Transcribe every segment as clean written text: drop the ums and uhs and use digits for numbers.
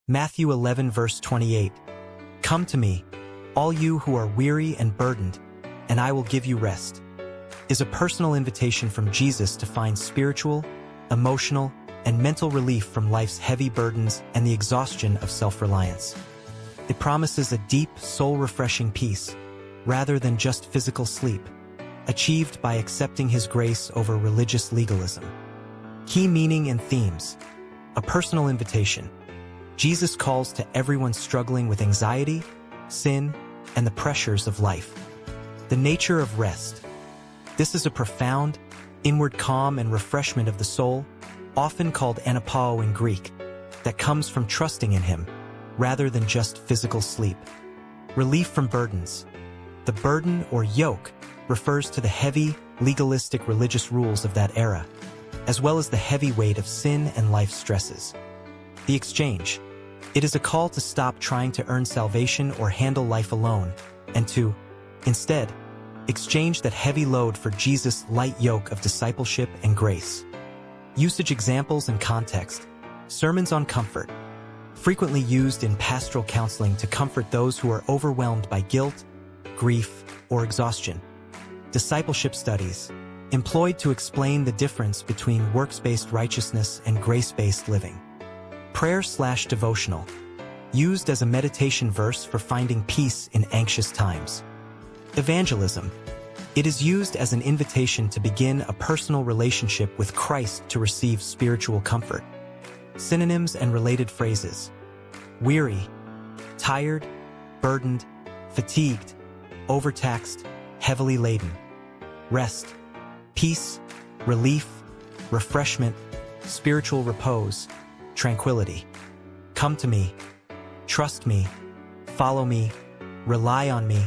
Matthew 11 verse 28. Come to me, all you who are weary and burdened, and I will give you rest, is a personal invitation from Jesus to find spiritual, emotional, and mental relief from life's heavy burdens and the exhaustion of self-reliance. It promises a deep, soul-refreshing peace, rather than just physical sleep, achieved by accepting His grace over religious legalism. Key meaning and themes. A personal invitation. Jesus calls to everyone struggling with anxiety, sin, and the pressures of life. The nature of rest. This is a profound, inward calm and refreshment of the soul, often called anapao in Greek, that comes from trusting in Him, rather than just physical sleep. Relief from burdens. The burden or yoke refers to the heavy, legalistic religious rules of that era, as well as the heavy weight of sin and life stresses. The exchange. It is a call to stop trying to earn salvation or handle life alone, and to, instead, exchange that heavy load for Jesus' light yoke of discipleship and grace. Usage examples and context. Sermons on comfort. Frequently used in pastoral counseling to comfort those who are overwhelmed by guilt, grief, or exhaustion. Discipleship studies. Employed to explain the difference between works-based righteousness and grace-based living. Prayer/devotional. Used as a meditation verse for finding peace in anxious times. Evangelism. It is used as an invitation to begin a personal relationship with Christ to receive spiritual comfort. Synonyms and related phrases. Weary, tired, burdened, fatigued, overtaxed, heavily laden. Rest, peace, relief, refreshment, spiritual repose, tranquility. Come to me, trust me, follow me, rely on me,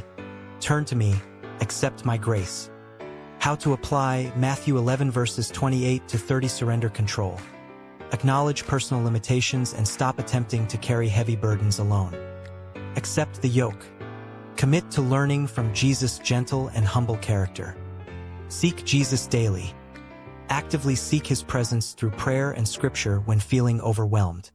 turn to me, accept my grace. How to apply Matthew 11 verses 28 to 30. Surrender control. Acknowledge personal limitations and stop attempting to carry heavy burdens alone. Accept the yoke. Commit to learning from Jesus' gentle and humble character. Seek Jesus daily. Actively seek His presence through prayer and scripture when feeling overwhelmed.